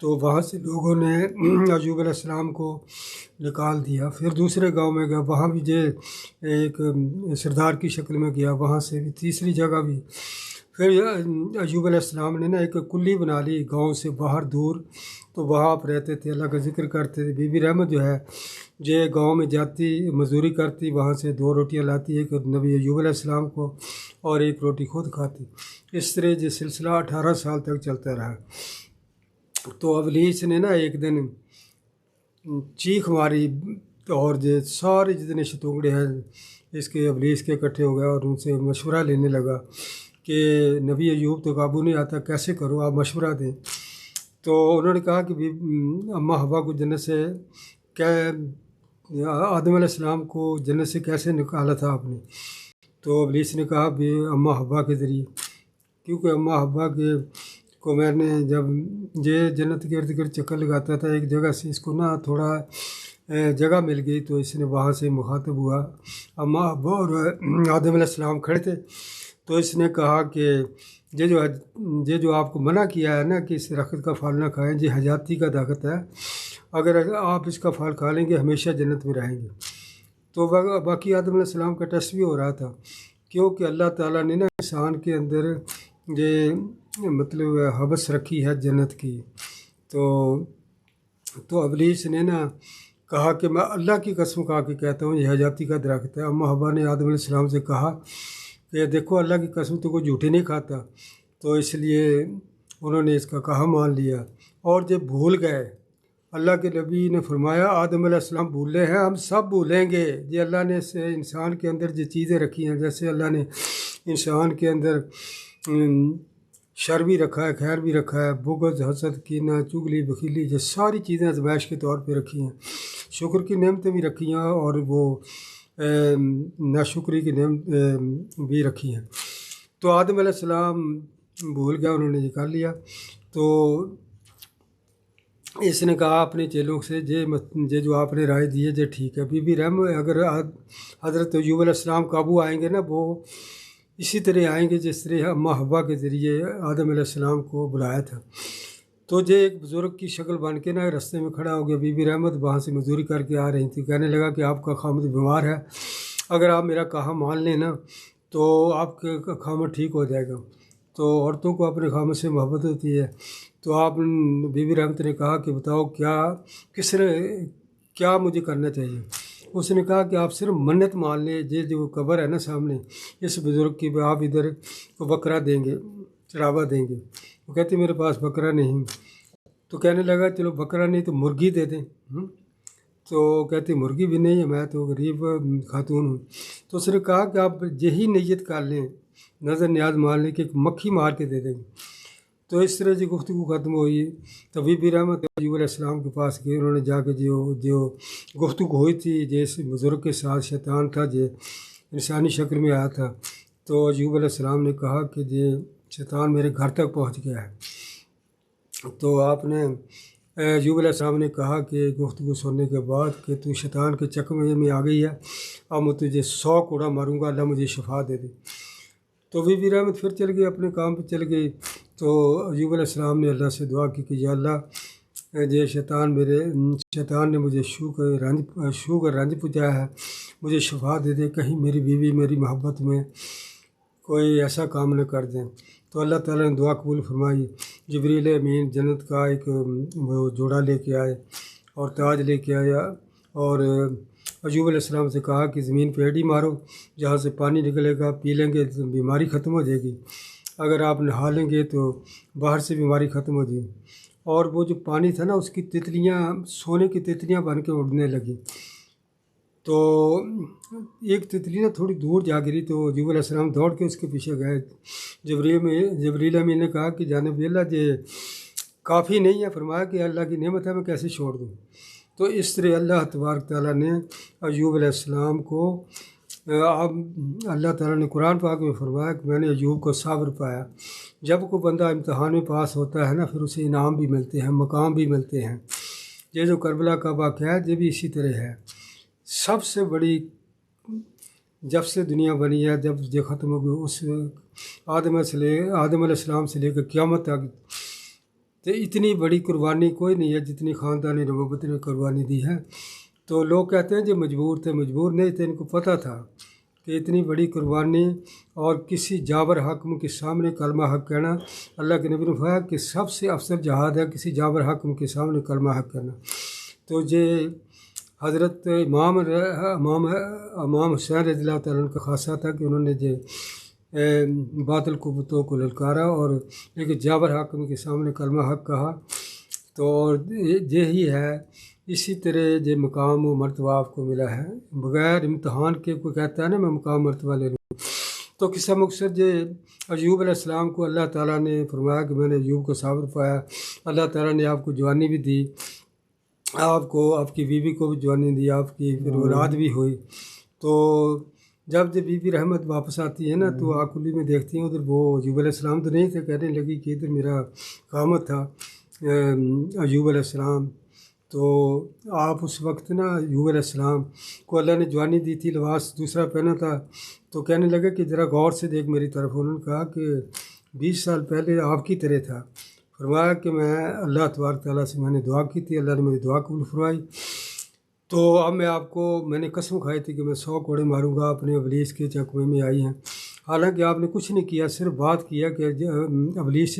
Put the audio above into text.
تو وہاں سے لوگوں نے ایوب علیہ السلام کو نکال دیا۔ پھر دوسرے گاؤں میں گیا، وہاں بھی ایک سردار کی شکل میں گیا، وہاں سے بھی تیسری جگہ بھی۔ پھر ایوب علیہ السلام نے نا ایک کلی بنا لی گاؤں سے باہر دور، تو وہاں آپ رہتے تھے، اللہ کا ذکر کرتے تھے۔ بی بی رحمت جو ہے گاؤں میں جاتی، مزدوری کرتی، وہاں سے 2 روٹیاں لاتی، ایک نبی ایوب علیہ السلام کو اور ایک روٹی خود کھاتی۔ اس طرح یہ سلسلہ 18 سال تک چلتا رہا۔ تو ابلیس نے نا ایک دن چیخ ماری، اور سارے جتنے شتونگڑے ہیں اس کے ابلیس کے اکٹھے ہو گئے اور ان سے مشورہ لینے لگا کہ نبی ایوب تو قابو نہیں آتا، کیسے کرو، آپ مشورہ دیں۔ تو انہوں نے کہا کہ اماں حوا کو جنت سے آدم علیہ السلام کو جنت سے کیسے نکالا تھا آپ نے؟ تو ابلیس نے کہا بھی اماں حوا کے ذریعے، کیونکہ اماں حوا کو میں نے جب یہ جنت کے ارد گرد چکر لگاتا تھا، ایک جگہ سے اس کو نا تھوڑا جگہ مل گئی، تو اس نے وہاں سے مخاطب ہوا۔ اماں حوا اور آدم علیہ السلام کھڑے تھے، تو اس نے کہا کہ یہ جو آپ کو منع کیا ہے نا کہ اس درخت کا پھل نہ کھائیں، یہ حیاتی کا درخت ہے، اگر آپ اس کا پھل کھا لیں گے ہمیشہ جنت میں رہیں گے۔ تو باقی آدم علیہ السلام کا ٹیسٹ بھی ہو رہا تھا، کیونکہ اللہ تعالیٰ نے نا انسان کے اندر یہ مطلب حوث رکھی ہے جنت کی۔ تو ابلیس نے نا کہا کہ میں اللہ کی قسم کھا کے کہتا ہوں یہ حیاتی کا درخت ہے۔ اماں حوا نے آدم علیہ السلام سے کہا کہ دیکھو اللہ کی قسم تو کوئی جھوٹی نہیں کھاتا، تو اس لیے انہوں نے اس کا کہا مان لیا اور جب بھول گئے۔ اللہ کے نبی نے فرمایا آدم علیہ السلام بھولے ہیں، ہم سب بھولیں گے۔ یہ اللہ نے انسان کے اندر جو چیزیں رکھی ہیں، جیسے اللہ نے انسان کے اندر شر بھی رکھا ہے، خیر بھی رکھا ہے، بغض، حسد، کینہ، چغلی، بخیلی، یہ ساری چیزیں آزمائش کے طور پہ رکھی ہیں۔ شکر کی نعمتیں بھی رکھی ہیں اور وہ ناشکری کی نعمت بھی رکھی ہیں۔ تو آدم علیہ السلام بھول گیا، انہوں نے یہ کر لیا۔ تو اس نے کہا اپنے چیلوں سے یہ جو آپ نے رائے دی ہے یہ ٹھیک ہے۔ بی بی رحم اگر حضرت ایوب علیہ السلام قابو آئیں گے نا، وہ اسی طرح آئیں گے جس طرح اماں حوا کے ذریعے آدم علیہ السلام کو بلایا تھا۔ تو یہ ایک بزرگ کی شکل بن کے نا رستے میں کھڑا ہو گیا۔ بی بی رحمت وہاں سے مزدوری کر کے آ رہی تھی، کہنے لگا کہ آپ کا خامد بیمار ہے، اگر آپ میرا کہا مان لیں نا تو آپ کا خامد ٹھیک ہو جائے گا۔ تو عورتوں کو اپنے خامد سے محبت ہوتی ہے۔ تو آپ بی بی رحمت نے کہا کہ بتاؤ کیا مجھے کرنا چاہیے؟ اس نے کہا کہ آپ صرف منت مان لیں، یہ جو قبر ہے نا سامنے اس بزرگ کی، آپ ادھر کو بکرا دیں گے، چراوا دیں گے۔ وہ کہتی میرے پاس بکرا نہیں۔ تو کہنے لگا چلو بکرا نہیں تو مرغی دے دیں۔ تو کہتی مرغی بھی نہیں ہے، میں تو غریب خاتون ہوں۔ تو اس نے کہا کہ آپ یہی نیت کر لیں، نظر نیاز مان لیں کہ ایک مکھی مار کے دے دیں گے۔ تو اس طرح جو گفتگو ختم ہوئی، تو بی بی رحمت ایوب علیہ السلام کے پاس گئے، انہوں نے جا کے جو گفتگو ہوئی تھی جیسے بزرگ کے ساتھ شیطان تھا جو انسانی شکل میں آیا تھا، تو ایوب علیہ السلام نے کہا کہ یہ شیطان میرے گھر تک پہنچ گیا ہے۔ تو آپ نے ایوب علیہ السلام نے کہا کہ گفتگو سننے کے بعد کہ تو شیطان کے چکمے میں آ گئی ہے، اب میں تجھے 100 کوڑا ماروں گا، اللہ مجھے شفا دے دے۔ تو بی بی رحمت پھر چل گئی، اپنے کام پہ چل گئی۔ تو ایوب علیہ السلام نے اللہ سے دعا کی کہ یا اللہ یہ شیطان نے مجھے شو کر رنج پہنچایا ہے، مجھے شفا دے دے، کہیں میری بیوی میری محبت میں کوئی ایسا کام نہ کر دیں۔ تو اللہ تعالیٰ نے دعا قبول فرمائی۔ جبریل امین جنت کا ایک وہ جوڑا لے کے آئے اور تاج لے کے آیا، اور ایوب علیہ السلام سے کہا کہ زمین پہ ایڑی مارو، جہاں سے پانی نکلے گا پی لیں گے تو بیماری ختم ہو جائے گی، اگر آپ نہا لیں گے تو باہر سے بیماری ختم ہو جائے گی۔ اور وہ جو پانی تھا نا اس کی تتلیاں سونے کی تتلیاں بن کے اڑنے لگیں۔ تو ایک تتلی نا تھوڑی دور جا گری، تو ایوب علیہ السلام دوڑ کے اس کے پیچھے گئے۔ جبریل امین نے کہا کہ جانب اللہ یہ کافی نہیں ہے، فرمایا کہ اللہ کی نعمت ہے، میں کیسے چھوڑ دوں؟ تو اس طرح اللہ تبارک تعالیٰ نے ایوب علیہ السلام کو اللہ تعالیٰ نے قرآن پاک میں فرمایا کہ میں نے ایوب کو صابر پایا۔ جب کوئی بندہ امتحان میں پاس ہوتا ہے نا پھر اسے انعام بھی ملتے ہیں، مقام بھی ملتے ہیں۔ یہ جو کربلا کا واقعہ ہے یہ بھی اسی طرح ہے۔ سب سے بڑی جب سے دنیا بنی ہے، جب یہ ختم ہو گئی، اس آدم علیہ السلام سے لے کر قیامت تک تو اتنی بڑی قربانی کوئی نہیں ہے جتنی خاندان نبوت نے قربانی دی ہے۔ تو لوگ کہتے ہیں جو مجبور تھے، مجبور نہیں تھے، ان کو پتہ تھا کہ اتنی بڑی قربانی اور کسی جابر حاکم کے سامنے کلمہ حق کہنا، اللہ کے نبی نے فرمایا کہ سب سے افضل جہاد ہے کسی جابر حاکم کے سامنے کلمہ حق کہنا۔ تو یہ حضرت امام حسین رضی اللہ تعالیٰ عنہ کا خاصہ تھا کہ انہوں نے جو باطل قوتوں کو للکارا اور ایک جابر حاکم کے سامنے کلمہ حق کہا۔ تو یہی ہے، اسی طرح جو مقام و مرتبہ آپ کو ملا ہے بغیر امتحان کے۔ کوئی کہتا ہے نا میں مقام مرتبہ لے لوں، تو قصہ مقصد جو ایوب علیہ السلام کو اللہ تعالیٰ نے فرمایا کہ میں نے ایوب کو صابر پایا، اللہ تعالیٰ نے آپ کو جوانی بھی دی، آپ کو آپ کی بیوی کو بھی جوانی دی، آپ کی پھر اولاد بھی ہوئی۔ تو جب بی بی رحمت واپس آتی ہے نا تو آکلی میں دیکھتی ہیں ادھر وہ ایوب علیہ السلام تو نہیں تھے، کہنے لگی کہ ادھر میرا قامت تھا ایوب علیہ السلام۔ تو آپ اس وقت نا ایوب علیہ السلام کو اللہ نے جوانی دی تھی، لباس دوسرا پہنا تھا، تو کہنے لگے کہ ذرا غور سے دیکھ میری طرف۔ انہوں نے کہا کہ 20 سال پہلے آپ کی طرح تھا۔ فرمایا کہ میں اللہ تبارک تعالیٰ سے میں نے دعا کی تھی، اللہ نے میری دعا قبول فرمائی۔ تو اب میں نے قسم کھائی تھی کہ میں 100 کوڑے ماروں گا، اپنے ابلیس کے چکمے میں آئی ہیں۔ حالانکہ آپ نے کچھ نہیں کیا، صرف بات کیا کہ ابلیس